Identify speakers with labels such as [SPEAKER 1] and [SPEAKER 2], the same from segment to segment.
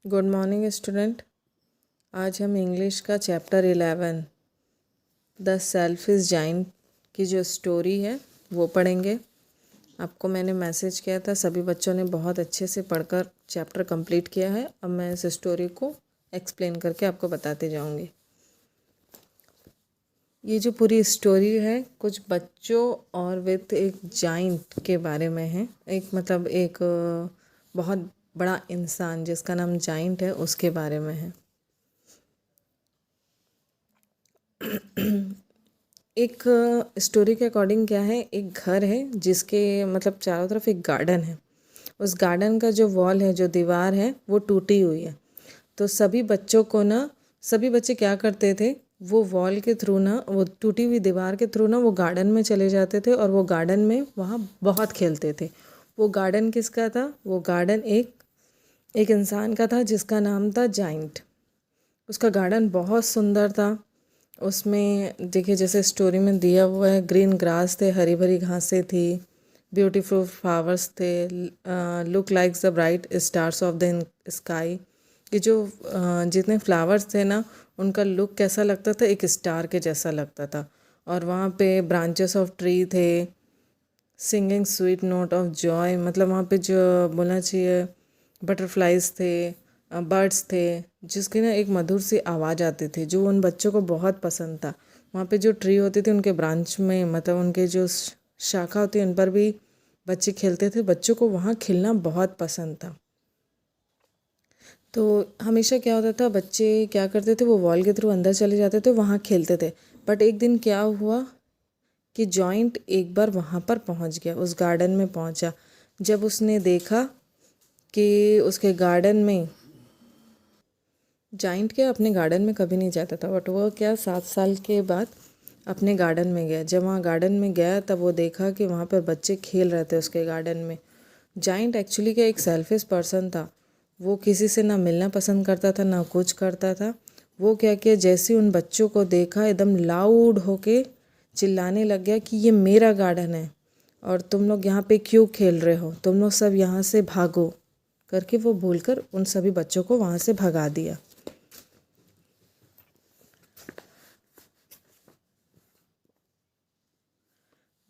[SPEAKER 1] Good morning student. आज हम English का chapter 11 the self is giant की जो स्टोरी है वो पढ़ेंगे। आपको मैंने मैसेज किया था, सभी बच्चों ने बहुत अच्छे से पढ़कर चैप्टर कंप्लीट किया है। अब मैं इस स्टोरी को एक्सप्लेन करके आपको बताते जाऊंगी। ये जो पूरी स्टोरी है कुछ बच्चों और विद एक जाइंट के बारे में है। एक बहुत बड़ा इंसान जिसका नाम जाइंट है उसके बारे में है। एक स्टोरी के अकॉर्डिंग क्या है, एक घर है जिसके चारों तरफ एक गार्डन है। उस गार्डन का जो वॉल है, जो दीवार है, वो टूटी हुई है। तो सभी बच्चे क्या करते थे, वो वॉल के थ्रू ना, वो टूटी हुई दीवार के थ्रू ना वो गार्डन में चले जाते थे और वो गार्डन में वहाँ बहुत खेलते थे। वो गार्डन किसका था? वो गार्डन एक इंसान का था जिसका नाम था जाइंट। उसका गार्डन बहुत सुंदर था। उसमें देखिए, जैसे स्टोरी में दिया हुआ है, ग्रीन ग्रास थे, हरी भरी घासें थी, ब्यूटीफुल फ्लावर्स थे, look like the bright stars of the sky. ये जो जितने फ्लावर्स थे ना, उनका लुक कैसा लगता था, एक स्टार के जैसा लगता था। और वहाँ पे ब्रांचेस ऑफ ट्री थे, singing sweet note of Joy, वहाँ पे जो बोलना चाहिए, बटरफ्लाइज थे, बर्ड्स थे, जिसकी ना एक मधुर सी आवाज़ आती थी जो उन बच्चों को बहुत पसंद था। वहाँ पे जो ट्री होती थी उनके ब्रांच में, उनके जो शाखा होती है उन पर भी बच्चे खेलते थे। बच्चों को वहाँ खेलना बहुत पसंद था। तो हमेशा क्या होता था, बच्चे क्या करते थे, वो वॉल के थ्रू अंदर चले जाते थे, वहाँ खेलते थे। बट एक दिन क्या हुआ कि जॉइंट एक बार वहाँ पर पहुँच गया, उस गार्डन में पहुँचा। जब उसने देखा कि उसके गार्डन में जाइंट क्या अपने गार्डन में कभी नहीं जाता था, बट वो क्या 7 साल के बाद अपने गार्डन में गया। जब वहाँ गार्डन में गया तब वो देखा कि वहाँ पर बच्चे खेल रहे थे उसके गार्डन में। जाइंट एक्चुअली क्या एक सेल्फिश पर्सन था। वो किसी से ना मिलना पसंद करता था ना कुछ करता था। वो क्या किया, जैसे उन बच्चों को देखा एकदम लाउड होके चिल्लाने लग गया कि ये मेरा गार्डन है और तुम लोग यहाँ पे क्यों खेल रहे हो, तुम लोग सब यहाँ से भागो करके वो बोलकर उन सभी बच्चों को वहाँ से भगा दिया।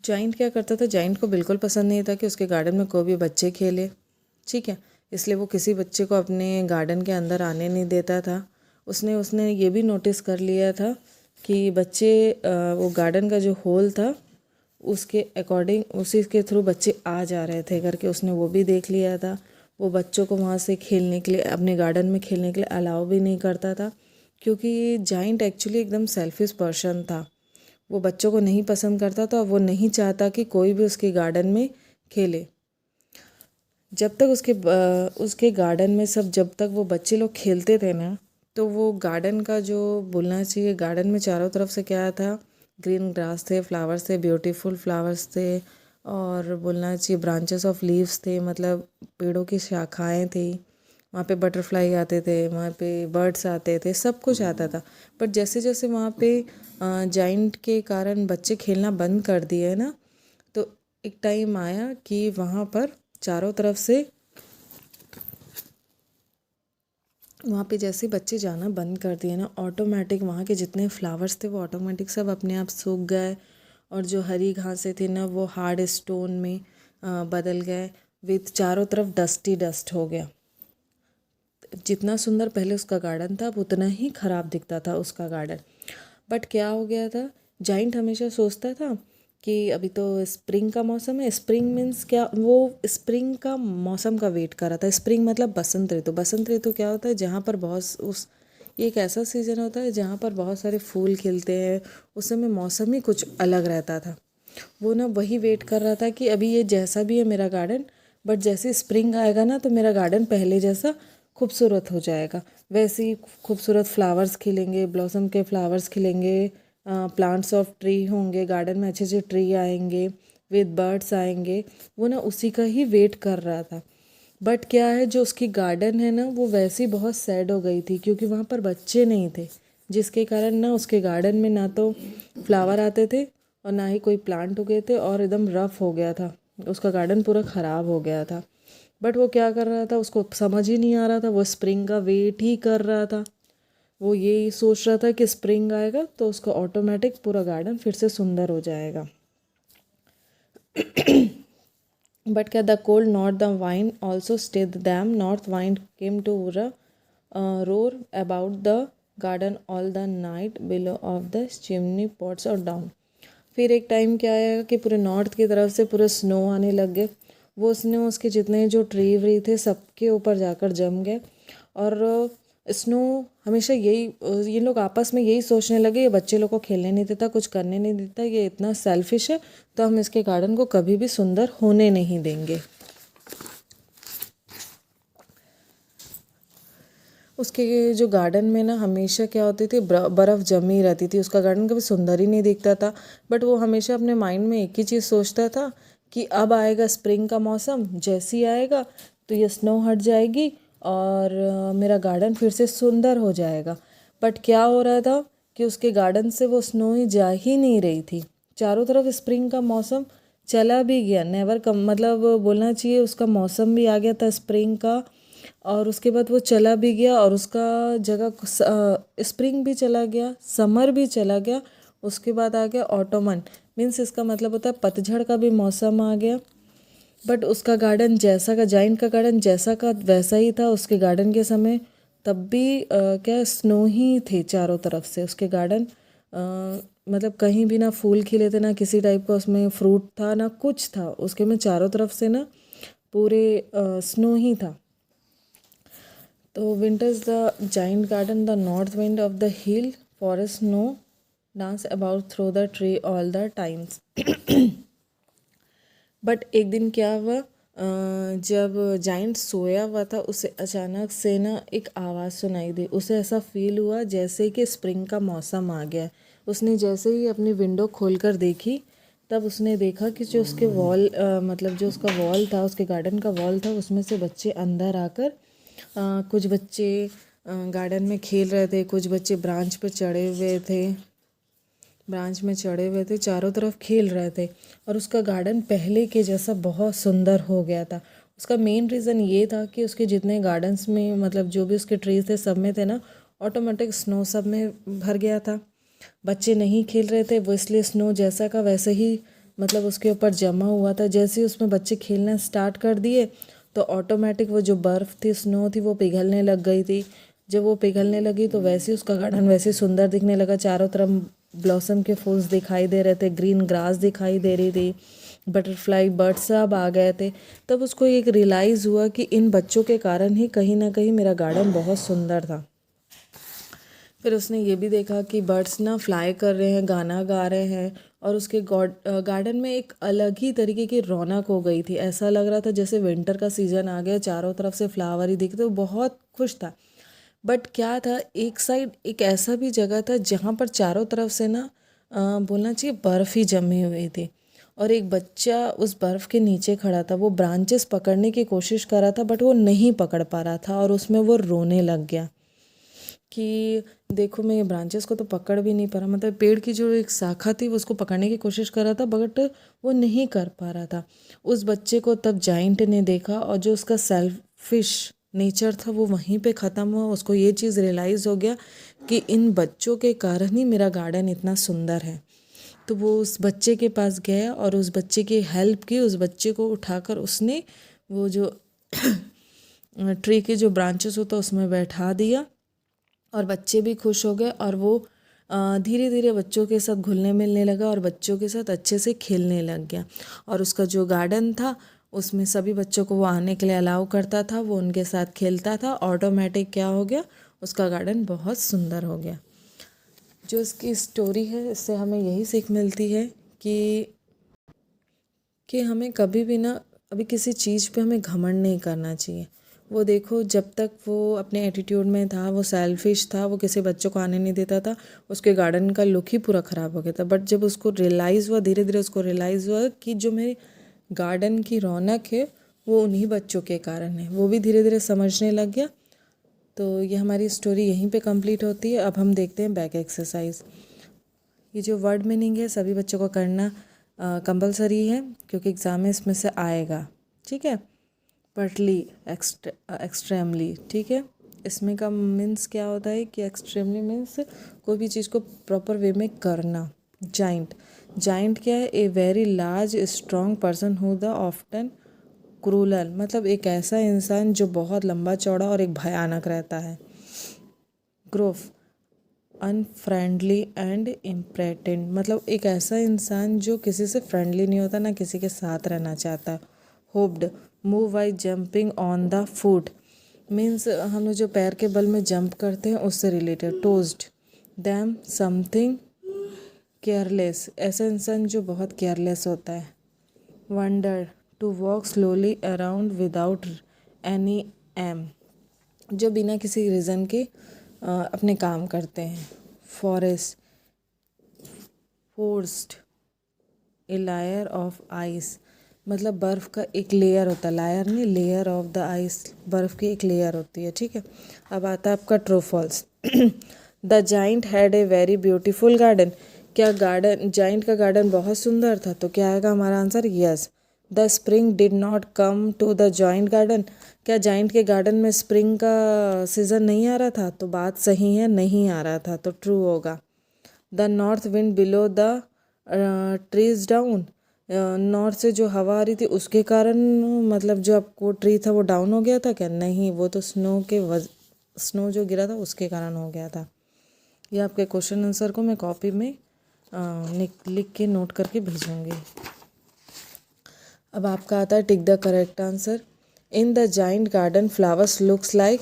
[SPEAKER 1] जाइंट क्या करता था, जाइंट को बिल्कुल पसंद नहीं था कि उसके गार्डन में कोई भी बच्चे खेले, ठीक है। इसलिए वो किसी बच्चे को अपने गार्डन के अंदर आने नहीं देता था। उसने उसने ये भी नोटिस कर लिया था कि बच्चे वो गार्डन का जो होल था उसके अकॉर्डिंग, उसी के थ्रू बच्चे आ जा रहे थे करके उसने वो भी देख लिया था। वो बच्चों को वहाँ से खेलने के लिए, अपने गार्डन में खेलने के लिए अलाउ भी नहीं करता था, क्योंकि जाइंट एक्चुअली एकदम सेल्फिश पर्सन था। वो बच्चों को नहीं पसंद करता था, वो नहीं चाहता कि कोई भी उसके गार्डन में खेले। जब तक उसके गार्डन में जब तक वो बच्चे लोग खेलते थे ना, तो वो गार्डन का जो बोलना चाहिए, गार्डन में चारों तरफ से क्या था, ग्रीन ग्रास थे, फ्लावर्स थे, ब्यूटीफुल फ्लावर्स थे, और बोलना चाहिए ब्रांचेस ऑफ लीव्स थे, पेड़ों की शाखाएं थी। वहाँ पे बटरफ्लाई आते थे, वहाँ पे बर्ड्स आते थे, सब कुछ आता था। बट जैसे जैसे वहाँ पे जाइंट के कारण बच्चे खेलना बंद कर दिए ना, तो एक टाइम आया कि वहाँ पर चारों तरफ से, वहाँ पे जैसे बच्चे जाना बंद कर दिए ना, ऑटोमेटिक वहाँ के जितने फ्लावर्स थे वो ऑटोमेटिक सब अपने आप सूख गए, और जो हरी घासें थी ना वो हार्ड स्टोन में बदल गए, विथ चारों तरफ डस्टी डस्ट हो गया। जितना सुंदर पहले उसका गार्डन था, अब उतना ही ख़राब दिखता था उसका गार्डन। बट क्या हो गया था, जाइंट हमेशा सोचता था कि अभी तो स्प्रिंग का मौसम है। स्प्रिंग मीन्स क्या, वो स्प्रिंग का मौसम का वेट कर रहा था। स्प्रिंग मतलब बसंत ऋतु। बसंत ऋतु क्या होता है, जहाँ पर ये एक ऐसा सीज़न होता है जहाँ पर बहुत सारे फूल खिलते हैं। उस समय मौसम ही कुछ अलग रहता था। वो ना वही वेट कर रहा था कि अभी ये जैसा भी है मेरा गार्डन, बट जैसे स्प्रिंग आएगा ना तो मेरा गार्डन पहले जैसा खूबसूरत हो जाएगा। वैसे ही खूबसूरत फ्लावर्स खिलेंगे, ब्लॉसम के फ्लावर्स खिलेंगे, प्लांट्स ऑफ ट्री होंगे गार्डन में, अच्छे अच्छे ट्री आएंगे, विद बर्ड्स आएंगे। वो ना उसी का ही वेट कर रहा था। बट क्या है, जो उसकी गार्डन है ना, वो वैसे ही बहुत सैड हो गई थी, क्योंकि वहाँ पर बच्चे नहीं थे, जिसके कारण ना उसके गार्डन में ना तो फ्लावर आते थे और ना ही कोई प्लांट उगे थे, और एकदम रफ हो गया था, उसका गार्डन पूरा ख़राब हो गया था। बट वो क्या कर रहा था, उसको समझ ही नहीं आ रहा था, वो स्प्रिंग का वेट ही कर रहा था। वो यही सोच रहा था कि स्प्रिंग आएगा तो उसका ऑटोमेटिक पूरा गार्डन फिर से सुंदर हो जाएगा। But the cold, not the wind, also stayed them. North wind came to roar about the garden all the night below of the chimney pots or down. फिर एक टाइम क्या आया कि पूरे नॉर्थ की तरफ से पूरे स्नो आने लग गए। वो स्नो उसके जितने जो ट्री व्री थे सबके ऊपर जाकर जम गए। और स्नो हमेशा यही ये लोग आपस में यही सोचने लगे, ये बच्चे लोग को खेलने नहीं देता, कुछ करने नहीं देता, ये इतना सेल्फिश है, तो हम इसके गार्डन को कभी भी सुंदर होने नहीं देंगे। उसके जो गार्डन में ना हमेशा क्या होती थी, बर्फ़ जमी रहती थी, उसका गार्डन कभी सुंदर ही नहीं दिखता था। बट वो हमेशा अपने माइंड में एक ही चीज़ सोचता था कि अब आएगा स्प्रिंग का मौसम, जैसे ही आएगा तो ये स्नो हट जाएगी और मेरा गार्डन फिर से सुंदर हो जाएगा। बट क्या हो रहा था कि उसके गार्डन से वो स्नो ही जा ही नहीं रही थी। चारों तरफ स्प्रिंग का मौसम चला भी गया, नेवर कम, मतलब बोलना चाहिए उसका मौसम भी आ गया था स्प्रिंग का, और उसके बाद वो चला भी गया और उसका जगह स्प्रिंग भी चला गया, समर भी चला गया, उसके बाद आ गया ऑटोमन। मीन्स इसका मतलब होता है पतझड़ का भी मौसम आ गया। बट उसका गार्डन जैसा का, जाइंट का गार्डन जैसा का वैसा ही था उसके गार्डन के समय। तब भी क्या स्नो ही थे चारों तरफ से उसके गार्डन। मतलब कहीं भी ना फूल खिले थे, ना किसी टाइप का उसमें फ्रूट था, ना कुछ था उसके में, चारों तरफ से ना पूरे स्नो ही था। तो winters the giant garden, the north wind of the hill forest snow dance about through the tree all the times. But एक दिन क्या हुआ, जब जाइंट सोया हुआ था उसे अचानक से ना एक आवाज़ सुनाई दी। उसे ऐसा फील हुआ जैसे कि स्प्रिंग का मौसम आ गया। उसने जैसे ही अपनी विंडो खोलकर देखी, तब उसने देखा कि जो उसके वॉल मतलब जो उसका वॉल था, उसके गार्डन का वॉल था, उसमें से बच्चे अंदर आकर कुछ बच्चे गार्डन में खेल रहे थे, कुछ बच्चे ब्रांच पे चढ़े हुए थे, चारों तरफ खेल रहे थे। और उसका गार्डन पहले के जैसा बहुत सुंदर हो गया था। उसका मेन रीज़न ये था कि उसके जितने गार्डन्स में, मतलब जो भी उसके ट्रीज थे सब में थे ना, ऑटोमेटिक स्नो सब में भर गया था। बच्चे नहीं खेल रहे थे वो, इसलिए स्नो जैसा का वैसे ही मतलब उसके ऊपर जमा हुआ था। जैसे ही उसमें बच्चे खेलना स्टार्ट कर दिए तो ऑटोमेटिक वो जो बर्फ़ थी, स्नो थी, वो पिघलने लग गई थी। जब वो पिघलने लगी तो वैसे ही उसका गार्डन वैसे ही सुंदर दिखने लगा। चारों तरफ ब्लॉसम के फूल्स दिखाई दे रहे थे, ग्रीन ग्रास दिखाई दे रही थी, बटरफ्लाई बर्ड्स सब आ गए थे। तब उसको एक रियलाइज़ हुआ कि इन बच्चों के कारण ही कहीं ना कहीं मेरा गार्डन बहुत सुंदर था। फिर उसने ये भी देखा कि बर्ड्स ना फ्लाई कर रहे हैं, गाना गा रहे हैं, और उसके गार्डन में एक अलग ही तरीके की रौनक हो गई थी। ऐसा लग रहा था जैसे विंटर का सीज़न आ गया, चारों तरफ से फ्लावर ही दिखते, वो बहुत खुश था। बट क्या था, एक साइड एक ऐसा भी जगह था जहाँ पर चारों तरफ से ना बोलना चाहिए बर्फ़ ही जमी हुई थी, और एक बच्चा उस बर्फ़ के नीचे खड़ा था। वो ब्रांचेस पकड़ने की कोशिश कर रहा था बट वो नहीं पकड़ पा रहा था, और उसमें वो रोने लग गया कि देखो मैं ये ब्रांचेस को तो पकड़ भी नहीं पा रहा। मतलब पेड़ की जो एक शाखा थी वो उसको पकड़ने की कोशिश कर रहा था बट वो नहीं कर पा रहा था। उस बच्चे को तब जाइंट ने देखा, और जो उसका सेल्फिश नेचर था वो वहीं पे ख़त्म हुआ। उसको ये चीज़ रियलाइज़ हो गया कि इन बच्चों के कारण ही मेरा गार्डन इतना सुंदर है। तो वो उस बच्चे के पास गया और उस बच्चे की हेल्प की। उस बच्चे को उठाकर उसने वो जो ट्री के जो ब्रांचेस होता उसमें बैठा दिया, और बच्चे भी खुश हो गए, और वो धीरे धीरे बच्चों के साथ घुलने मिलने लगा और बच्चों के साथ अच्छे से खेलने लग गया। और उसका जो गार्डन था उसमें सभी बच्चों को वो आने के लिए अलाउ करता था, वो उनके साथ खेलता था। ऑटोमेटिक क्या हो गया, उसका गार्डन बहुत सुंदर हो गया। जो इसकी स्टोरी है, इससे हमें यही सीख मिलती है कि हमें कभी भी ना, अभी किसी चीज़ पे हमें घमंड नहीं करना चाहिए। वो देखो, जब तक वो अपने एटीट्यूड में था, वो सेल्फिश था, वो किसी बच्चों को आने नहीं देता था, उसके गार्डन का लुक ही पूरा ख़राब हो गया था। बट जब उसको रियलाइज़ हुआ, धीरे धीरे उसको रियलाइज़ हुआ कि जो मेरे गार्डन की रौनक है वो उन्हीं बच्चों के कारण है, वो भी धीरे धीरे समझने लग गया। तो ये हमारी स्टोरी यहीं पे कंप्लीट होती है। अब हम देखते हैं बैक एक्सरसाइज। ये जो वर्ड मीनिंग है सभी बच्चों को करना कंपलसरी है, क्योंकि एग्ज़ाम में इसमें से आएगा। ठीक है, एक्सपर्टली, एक्सट्रीमली, ठीक है। इसमें का मीन्स क्या होता है कि एक्सट्रीमली मीन्स कोई भी चीज़ को प्रॉपर वे में करना। जाइंट, जाइंट क्या है? A very large strong person who the often crural, मतलब एक ऐसा इंसान जो बहुत लंबा चौड़ा और एक भयानक रहता है। ग्रोफ, अनफ्रेंडली एंड इम्प्रेटेंट, मतलब एक ऐसा इंसान जो किसी से फ्रेंडली नहीं होता, ना किसी के साथ रहना चाहता। Hoped, move by jumping on the foot, means हम लोग जो पैर के बल में जंप करते हैं उससे related. Tossed them something careless, ऐसा इंसान जो बहुत केयरलेस होता है। Wander, to walk slowly around without any aim, जो बिना किसी रीज़न के अपने काम करते हैं। Forest, forced, a layer of ice, मतलब बर्फ़ का एक लेयर होता है, लायर नहीं, लेयर ऑफ द आइस, बर्फ़ की एक लेयर होती है, ठीक है। अब आता है आपका true false. The giant had a very beautiful garden, क्या गार्डन, जाइंट का गार्डन बहुत सुंदर था? तो क्या आएगा हमारा आंसर? Yes. The spring did not come to the giant garden, क्या जाइंट के गार्डन में स्प्रिंग का सीज़न नहीं आ रहा था? तो बात सही है, नहीं आ रहा था, तो ट्रू होगा। The north wind below the trees down, north से जो हवा आ रही थी उसके कारण, मतलब जो आपको ट्री था वो डाउन हो गया था क्या? नहीं, वो तो स्नो जो गिरा था उसके कारण हो गया था। ये आपके क्वेश्चन आंसर को मैं कॉपी में लिख के नोट करके भेजूँगी। अब आपका आता है tick the correct answer. In the giant garden flowers looks like,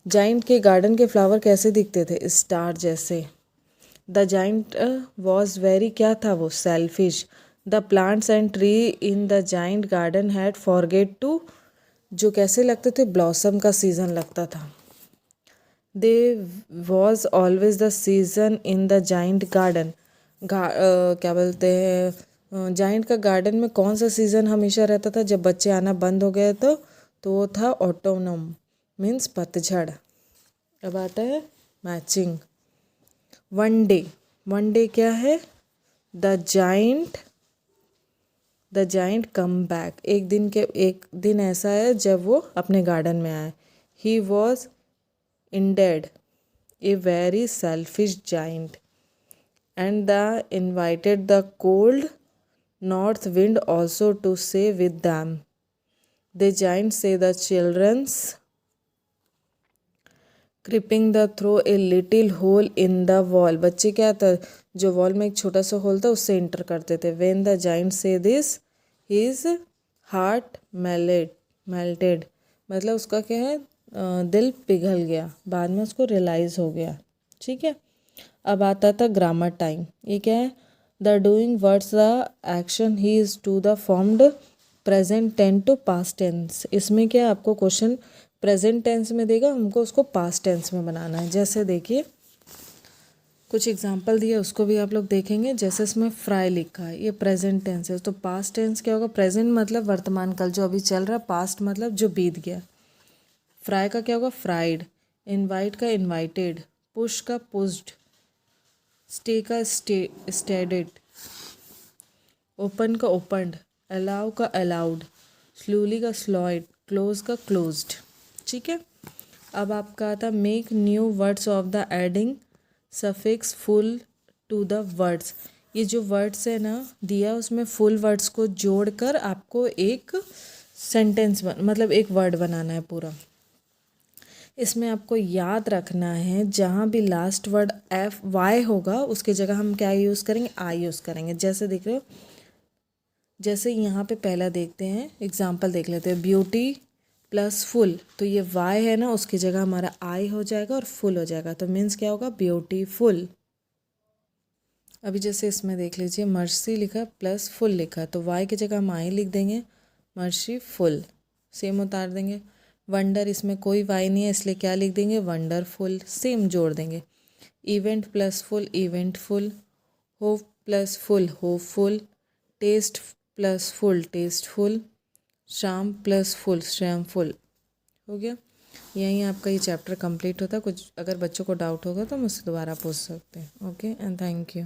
[SPEAKER 1] giant के गार्डन के फ्लावर कैसे दिखते थे? स्टार जैसे। द जाइंट वॉज वेरी, क्या था वो? Selfish. The plants and tree in the giant garden had forget to, जो कैसे लगते थे? ब्लॉसम का सीज़न लगता था। There was always the season in the giant garden, क्या बोलते हैं, जाइंट का गार्डन में कौन सा सीज़न हमेशा रहता था? जब बच्चे आना बंद हो गए तो वो था ऑटोनम, मीन्स पतझड़। अब आता है matching. One day, one day क्या है? द जाइंट कम बैक, एक दिन ऐसा है जब वो अपने गार्डन में आए। He was ended, a very selfish giant, and the invited the cold north wind also to stay with them. The giant say the children's creeping the through a little hole in the wall, बच्चे क्या था, जो wall में एक छोटा सा whole था उससे इंटर करते थे। When the giant say this, his heart melted, मतलब उसका क्या है, दिल पिघल गया, बाद में उसको रियलाइज़ हो गया, ठीक है। अब आता था ग्रामर टाइम। ये क्या है? The doing words the action he is to the formed present tense to past tense, इसमें क्या आपको क्वेश्चन प्रेजेंट टेंस में देगा, हमको उसको पास्ट टेंस में बनाना है। जैसे देखिए कुछ एग्जांपल दिए, उसको भी आप लोग देखेंगे। जैसे इसमें फ्राई लिखा है, ये प्रेजेंट टेंस है, तो पास्ट टेंस क्या होगा? प्रेजेंट मतलब वर्तमान काल जो अभी चल रहा है, पास्ट मतलब जो बीत गया। फ्राई का क्या होगा? फ्राइड। इनवाइट का इनवाइटेड। पुश का पुश्ड। स्टे का स्टेडेड। ओपन का ओपनड। अलाउ का अलाउड। स्लोली का स्लॉइड। क्लोज का क्लोज्ड, ठीक है। अब आपका आता make new words of the adding suffix ful to the words. ये जो वर्ड्स है ना दिया, उसमें फुल वर्ड्स को जोड़कर आपको एक सेंटेंस मतलब एक वर्ड बनाना है पूरा। इसमें आपको याद रखना है जहाँ भी लास्ट वर्ड एफ वाई होगा उसकी जगह हम क्या यूज़ करेंगे? आई यूज़ करेंगे। जैसे देख रहे हो, जैसे यहाँ पे पहला देखते हैं एग्जांपल देख लेते हैं, ब्यूटी प्लस फुल, तो ये वाई है ना, उसकी जगह हमारा आई हो जाएगा और फुल हो जाएगा, तो मीन्स क्या होगा? ब्यूटीफुल। अभी जैसे इसमें देख लीजिए, मर्सी लिखा प्लस फुल लिखा, तो वाई की जगह हम आई लिख देंगे, मर्सी फुल, सेम उतार देंगे। वंडर, इसमें कोई वाई नहीं है इसलिए क्या लिख देंगे? वंडरफुल, सेम जोड़ देंगे। Event plus ful eventful. Hope plus ful hopeful. Taste plus ful tasteful. Shame plus ful shameful. हो गया। यहीं आपका ये चैप्टर कंप्लीट होता है। कुछ अगर बच्चों को डाउट होगा तो मुझसे दोबारा पूछ सकते हैं। Okay and thank you.